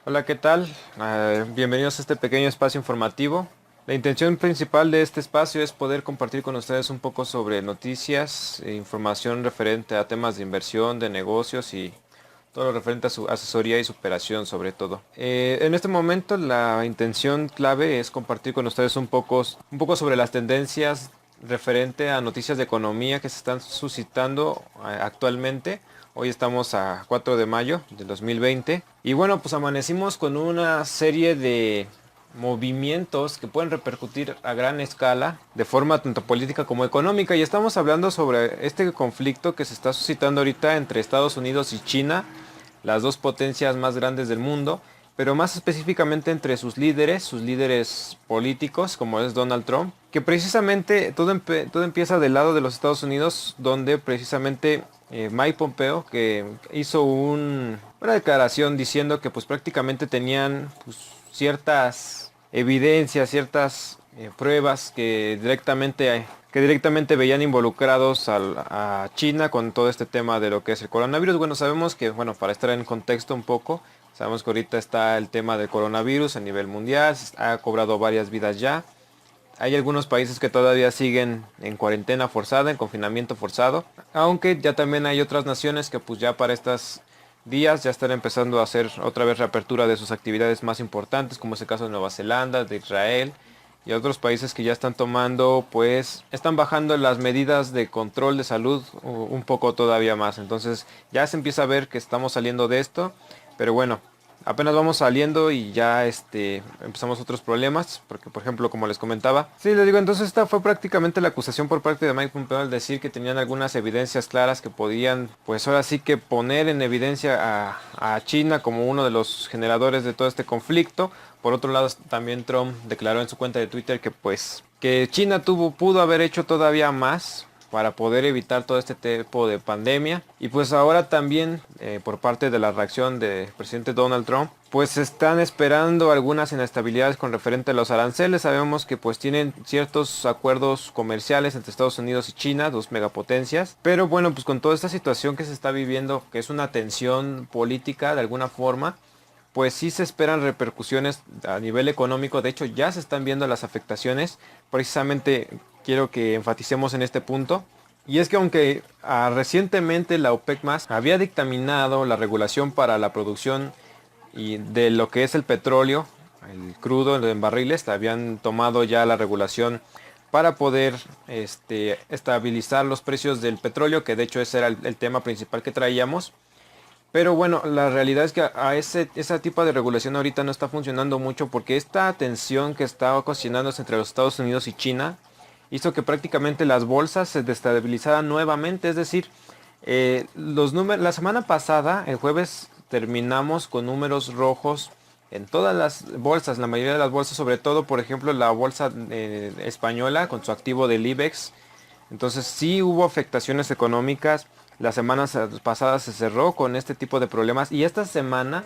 Hola, ¿qué tal? Bienvenidos a este pequeño espacio informativo. La intención principal de este espacio es poder compartir con ustedes un poco sobre noticias e información referente a temas de inversión, de negocios y todo lo referente a su asesoría y superación sobre todo. En este momento la intención clave es compartir con ustedes un poco sobre las tendencias referente a noticias de economía que se están suscitando actualmente. Hoy estamos a 4 de mayo del 2020 y bueno, pues amanecimos con una serie de movimientos que pueden repercutir a gran escala de forma tanto política como económica, y estamos hablando sobre este conflicto que se está suscitando ahorita entre Estados Unidos y China, las dos potencias más grandes del mundo, pero más específicamente entre sus líderes políticos, como es Donald Trump, que precisamente todo empieza del lado de los Estados Unidos, donde precisamente Mike Pompeo, que hizo una declaración diciendo que pues prácticamente tenían pues, ciertas evidencias, ciertas pruebas que directamente veían involucrados a China con todo este tema de lo que es el coronavirus. Bueno, sabemos que, bueno, para estar en contexto un poco, sabemos que ahorita está el tema del coronavirus a nivel mundial, ha cobrado varias vidas ya. Hay algunos países que todavía siguen en cuarentena forzada, en confinamiento forzado, aunque ya también hay otras naciones que pues ya para estos días ya están empezando a hacer otra vez reapertura de sus actividades más importantes, como es el caso de Nueva Zelanda, de Israel y otros países que ya están tomando, pues están bajando las medidas de control de salud un poco todavía más. Entonces ya se empieza a ver que estamos saliendo de esto, pero bueno, apenas vamos saliendo y ya empezamos otros problemas, porque por ejemplo, como les comentaba, sí, les digo, entonces esta fue prácticamente la acusación por parte de Mike Pompeo al decir que tenían algunas evidencias claras que podían, pues ahora sí que poner en evidencia a China como uno de los generadores de todo este conflicto. Por otro lado, también Trump declaró en su cuenta de Twitter que pues que China pudo haber hecho todavía más para poder evitar todo este tipo de pandemia. Y pues ahora también por parte de la reacción del presidente Donald Trump, pues se están esperando algunas inestabilidades con referente a los aranceles. Sabemos que pues tienen ciertos acuerdos comerciales entre Estados Unidos y China, dos megapotencias. Pero bueno, pues con toda esta situación que se está viviendo, que es una tensión política de alguna forma, pues sí se esperan repercusiones a nivel económico. De hecho, ya se están viendo las afectaciones. Precisamente quiero que enfaticemos en este punto. Y es que aunque recientemente la OPEC más había dictaminado la regulación para la producción y de lo que es el petróleo, el crudo en barriles, habían tomado ya la regulación para poder estabilizar los precios del petróleo, que de hecho ese era el tema principal que traíamos. Pero bueno, la realidad es que ese tipo de regulación ahorita no está funcionando mucho, porque esta tensión que está ocasionándose entre los Estados Unidos y China hizo que prácticamente las bolsas se destabilizaran nuevamente. Es decir, la semana pasada, el jueves, terminamos con números rojos en todas las bolsas, la mayoría de las bolsas, sobre todo, por ejemplo, la bolsa española con su activo del IBEX. Entonces sí hubo afectaciones económicas. Las semanas pasadas se cerró con este tipo de problemas, y esta semana,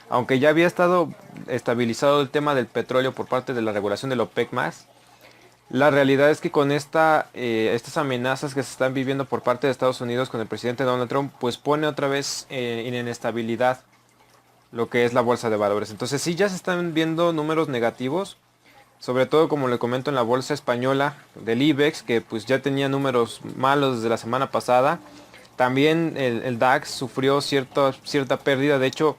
aunque ya había estado estabilizado el tema del petróleo por parte de la regulación del OPEC+, la realidad es que con estas amenazas que se están viviendo por parte de Estados Unidos con el presidente Donald Trump, pues pone otra vez en inestabilidad lo que es la bolsa de valores. Entonces sí ya se están viendo números negativos, sobre todo como le comento en la bolsa española del IBEX, que pues ya tenía números malos desde la semana pasada. También el DAX sufrió cierta pérdida. De hecho,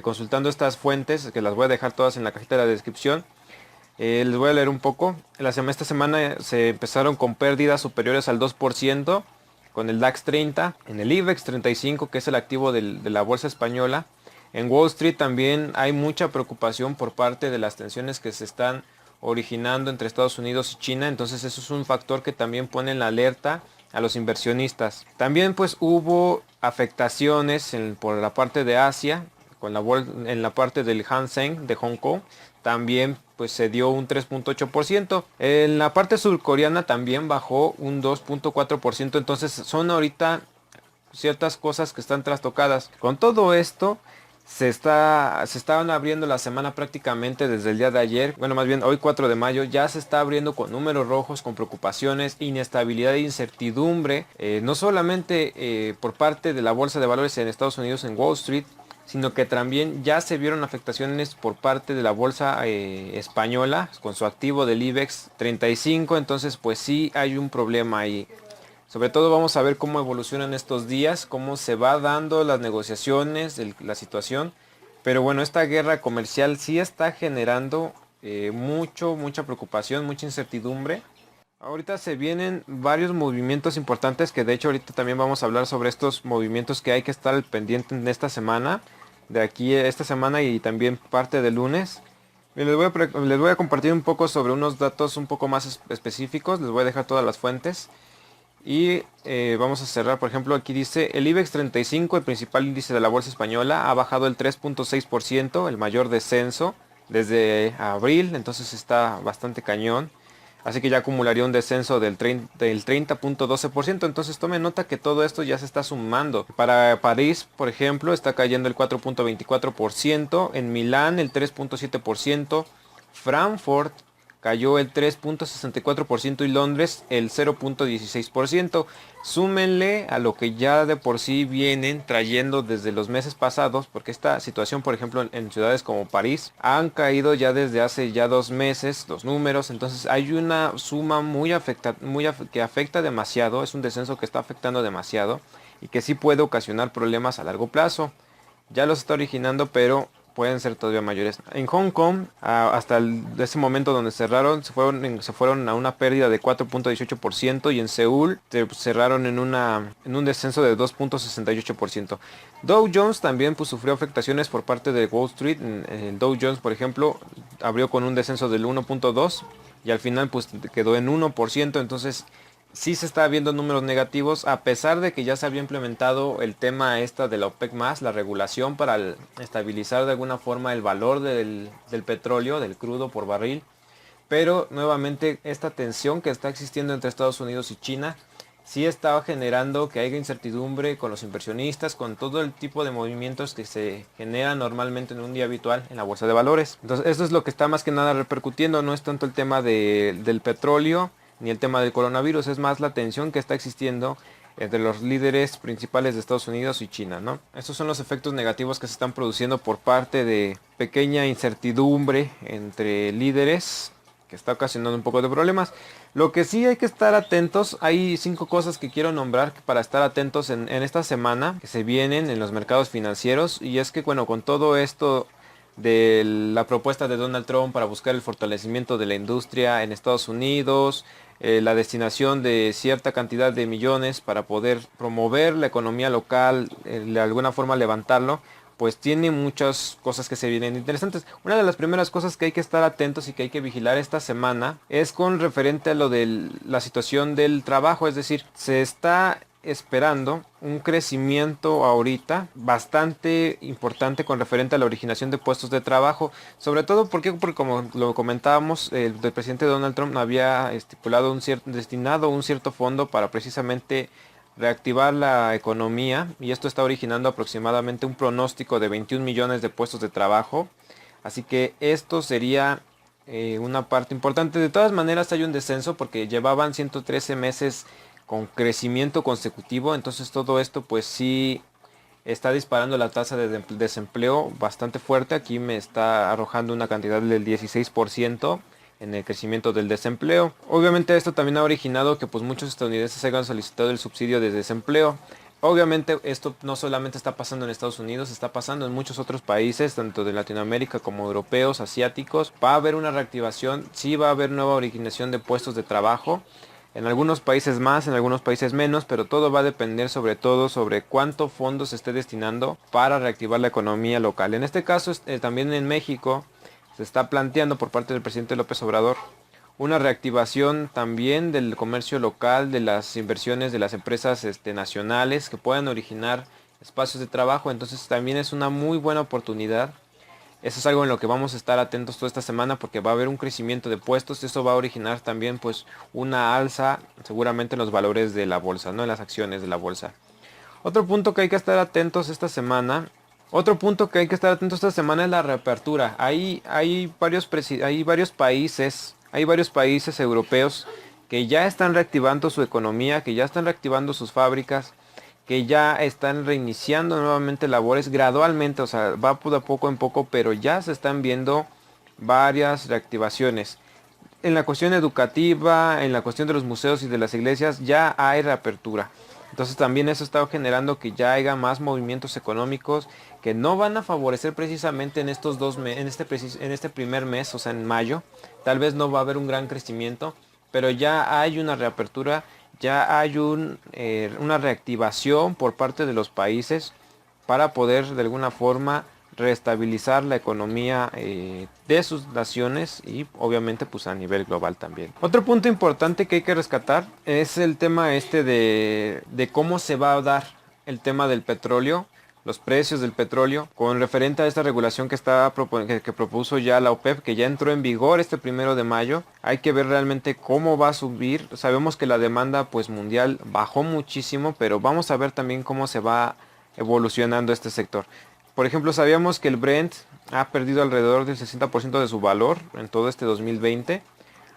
consultando estas fuentes, que las voy a dejar todas en la cajita de la descripción, les voy a leer un poco. Esta semana se empezaron con pérdidas superiores al 2%, con el DAX 30, en el IBEX 35, que es el activo de la bolsa española. En Wall Street también hay mucha preocupación por parte de las tensiones que se están originando entre Estados Unidos y China. Entonces eso es un factor que también pone en la alerta a los inversionistas. También pues hubo afectaciones por la parte de Asia, en la parte del Hang Seng de Hong Kong. También pues se dio un 3.8%. En la parte surcoreana también bajó un 2.4%. Entonces son ahorita ciertas cosas que están trastocadas. Con todo esto, se estaban abriendo la semana prácticamente desde el día de ayer. Bueno, más bien hoy 4 de mayo ya se está abriendo con números rojos, con preocupaciones, inestabilidad e incertidumbre. No solamente por parte de la bolsa de valores en Estados Unidos, en Wall Street, sino que también ya se vieron afectaciones por parte de la bolsa española con su activo del IBEX 35, entonces pues sí hay un problema ahí. Sobre todo vamos a ver cómo evolucionan estos días, cómo se va dando las negociaciones, la situación. Pero bueno, esta guerra comercial sí está generando mucha preocupación, mucha incertidumbre. Ahorita se vienen varios movimientos importantes que de hecho ahorita también vamos a hablar sobre estos movimientos que hay que estar al pendiente en esta semana, de aquí esta semana y también parte del lunes. Y les voy a compartir un poco sobre unos datos un poco más específicos, les voy a dejar todas las fuentes. Y vamos a cerrar, por ejemplo, aquí dice, el IBEX 35, el principal índice de la bolsa española, ha bajado el 3.6%, el mayor descenso desde abril, entonces está bastante cañón. Así que ya acumularía un descenso del 30.12%, entonces tome nota que todo esto ya se está sumando. Para París, por ejemplo, está cayendo el 4.24%, en Milán el 3.7%, Frankfurt cayó el 3.64% y Londres el 0.16%. Súmenle a lo que ya de por sí vienen trayendo desde los meses pasados, porque esta situación, por ejemplo, en ciudades como París, han caído ya desde hace ya 2 meses los números, entonces hay una suma que afecta demasiado, es un descenso que está afectando demasiado y que sí puede ocasionar problemas a largo plazo. Ya los está originando, pero pueden ser todavía mayores. En Hong Kong, hasta ese momento donde cerraron, se fueron a una pérdida de 4.18% y en Seúl cerraron en un descenso de 2.68%. Dow Jones también pues, sufrió afectaciones por parte de Wall Street. El Dow Jones, por ejemplo, abrió con un descenso del 1.2% y al final pues quedó en 1%, entonces sí se está viendo números negativos a pesar de que ya se había implementado el tema esta de la OPEC+, la regulación para estabilizar de alguna forma el valor del petróleo, del crudo por barril. Pero nuevamente esta tensión que está existiendo entre Estados Unidos y China sí está generando que haya incertidumbre con los inversionistas, con todo el tipo de movimientos que se generan normalmente en un día habitual en la bolsa de valores. Entonces esto es lo que está más que nada repercutiendo, no es tanto el tema del petróleo ni el tema del coronavirus, es más la tensión que está existiendo entre los líderes principales de Estados Unidos y China, ¿no? Estos son los efectos negativos que se están produciendo por parte de pequeña incertidumbre entre líderes que está ocasionando un poco de problemas. Lo que sí hay que estar atentos, hay 5 cosas que quiero nombrar para estar atentos en esta semana que se vienen en los mercados financieros, y es que bueno, con todo esto de la propuesta de Donald Trump para buscar el fortalecimiento de la industria en Estados Unidos, la destinación de cierta cantidad de millones para poder promover la economía local, de alguna forma levantarlo, pues tiene muchas cosas que se vienen interesantes. Una de las primeras cosas que hay que estar atentos y que hay que vigilar esta semana es con referente a lo de la situación del trabajo, es decir, se está esperando un crecimiento ahorita bastante importante con referente a la originación de puestos de trabajo, sobre todo porque como lo comentábamos, el presidente Donald Trump había estipulado destinado un cierto fondo para precisamente reactivar la economía, y esto está originando aproximadamente un pronóstico de 21 millones de puestos de trabajo, así que esto sería una parte importante. De todas maneras hay un descenso porque llevaban 113 meses con crecimiento consecutivo, entonces todo esto pues sí está disparando la tasa de desempleo bastante fuerte. Aquí me está arrojando una cantidad del 16% en el crecimiento del desempleo. Obviamente esto también ha originado que pues muchos estadounidenses hayan solicitado el subsidio de desempleo. Obviamente esto no solamente está pasando en Estados Unidos, está pasando en muchos otros países, tanto de Latinoamérica como europeos, asiáticos. Va a haber una reactivación, sí va a haber nueva originación de puestos de trabajo. En algunos países más, en algunos países menos, pero todo va a depender sobre todo sobre cuánto fondos se esté destinando para reactivar la economía local. En este caso, también en México, se está planteando por parte del presidente López Obrador una reactivación también del comercio local, de las inversiones de las empresas nacionales que puedan originar espacios de trabajo. Entonces también es una muy buena oportunidad. Eso es algo en lo que vamos a estar atentos toda esta semana porque va a haber un crecimiento de puestos. Eso va a originar también pues una alza seguramente en los valores de la bolsa, ¿no? En las acciones de la bolsa. Otro punto que hay que estar atentos esta semana. Otro punto que hay que estar atentos esta semana es la reapertura. Hay varios países europeos que ya están reactivando su economía, que ya están reactivando sus fábricas, que ya están reiniciando nuevamente labores gradualmente, o sea, va de poco en poco, pero ya se están viendo varias reactivaciones. En la cuestión educativa, en la cuestión de los museos y de las iglesias, ya hay reapertura. Entonces también eso está generando que ya haya más movimientos económicos que no van a favorecer precisamente en estos en este primer mes, o sea, en mayo. Tal vez no va a haber un gran crecimiento, pero ya hay una reapertura, ya hay una reactivación por parte de los países para poder de alguna forma reestabilizar la economía de sus naciones y obviamente pues a nivel global también. Otro punto importante que hay que rescatar es el tema de cómo se va a dar el tema del petróleo, los precios del petróleo, con referente a esta regulación que propuso ya la OPEP, que ya entró en vigor este 1 de mayo. Hay que ver realmente cómo va a subir. Sabemos que la demanda pues mundial bajó muchísimo, pero vamos a ver también cómo se va evolucionando este sector. Por ejemplo, sabíamos que el Brent ha perdido alrededor del 60% de su valor en todo este 2020.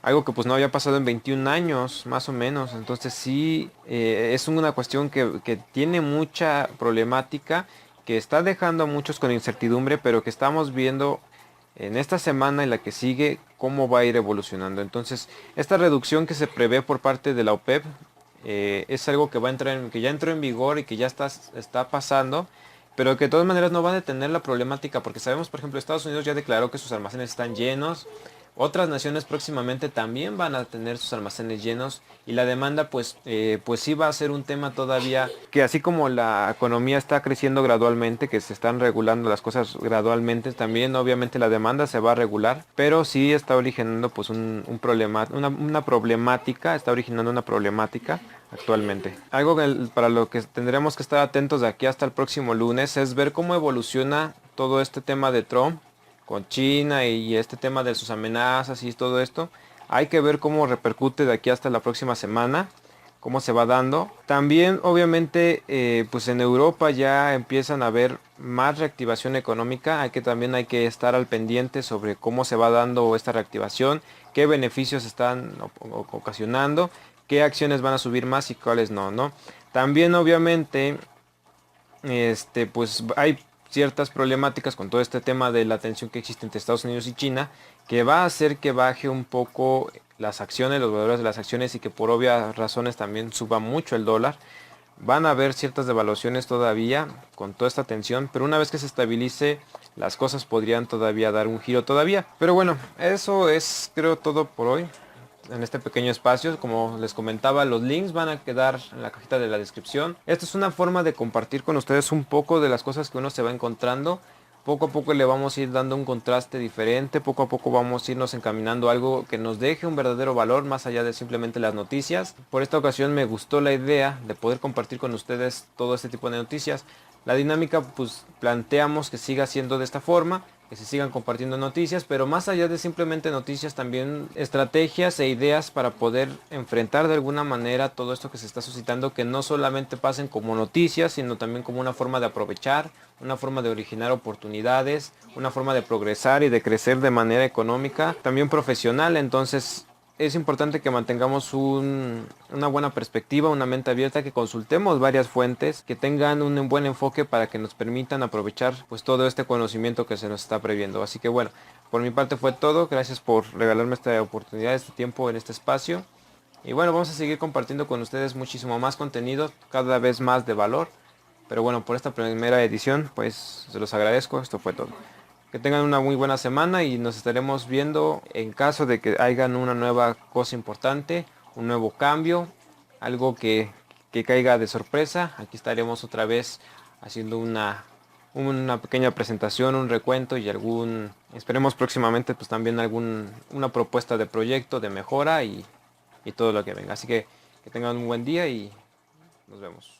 Algo que pues no había pasado en 21 años, más o menos. Entonces sí, es una cuestión que tiene mucha problemática, que está dejando a muchos con incertidumbre, pero que estamos viendo en esta semana y la que sigue cómo va a ir evolucionando. Entonces, esta reducción que se prevé por parte de la OPEP es algo que que ya entró en vigor y que ya está pasando, pero que de todas maneras no va a detener la problemática, porque sabemos, por ejemplo, Estados Unidos ya declaró que sus almacenes están llenos. Otras naciones próximamente también van a tener sus almacenes llenos y la demanda pues sí va a ser un tema todavía que, así como la economía está creciendo gradualmente, que se están regulando las cosas gradualmente, también obviamente la demanda se va a regular, pero sí está originando pues un problema, una problemática, está originando una problemática actualmente. Algo para lo que tendremos que estar atentos de aquí hasta el próximo lunes es ver cómo evoluciona todo este tema de Trump con China y este tema de sus amenazas y todo esto. Hay que ver cómo repercute de aquí hasta la próxima semana, cómo se va dando. También obviamente pues en Europa ya empiezan a haber más reactivación económica. También hay que estar al pendiente sobre cómo se va dando esta reactivación, qué beneficios están ocasionando, qué acciones van a subir más y cuáles no, ¿no? También obviamente pues hay ciertas problemáticas con todo este tema de la tensión que existe entre Estados Unidos y China, que va a hacer que baje un poco las acciones, los valores de las acciones, y que por obvias razones también suba mucho el dólar. Van a haber ciertas devaluaciones todavía con toda esta tensión, pero una vez que se estabilice, las cosas podrían todavía dar un giro todavía. Pero bueno, eso es creo todo por hoy en este pequeño espacio. Como les comentaba, los links van a quedar en la cajita de la descripción. Esto es una forma de compartir con ustedes un poco de las cosas que uno se va encontrando. Poco a poco le vamos a ir dando un contraste diferente, poco a poco vamos a irnos encaminando a algo que nos deje un verdadero valor más allá de simplemente las noticias. Por esta ocasión me gustó la idea de poder compartir con ustedes todo este tipo de noticias. La dinámica pues planteamos que siga siendo de esta forma, que se sigan compartiendo noticias, pero más allá de simplemente noticias, también estrategias e ideas para poder enfrentar de alguna manera todo esto que se está suscitando, que no solamente pasen como noticias, sino también como una forma de aprovechar, una forma de originar oportunidades, una forma de progresar y de crecer de manera económica, también profesional. Entonces es importante que mantengamos una buena perspectiva, una mente abierta, que consultemos varias fuentes, que tengan un buen enfoque para que nos permitan aprovechar pues todo este conocimiento que se nos está previendo. Así que bueno, por mi parte fue todo. Gracias por regalarme esta oportunidad, este tiempo en este espacio. Y bueno, vamos a seguir compartiendo con ustedes muchísimo más contenido, cada vez más de valor. Pero bueno, por esta primera edición, pues se los agradezco. Esto fue todo. Que tengan una muy buena semana y nos estaremos viendo en caso de que hagan una nueva cosa importante, un nuevo cambio, algo que caiga de sorpresa. Aquí estaremos otra vez haciendo una pequeña presentación, un recuento y esperemos próximamente pues también una propuesta de proyecto, de mejora y todo lo que venga. Así que tengan un buen día y nos vemos.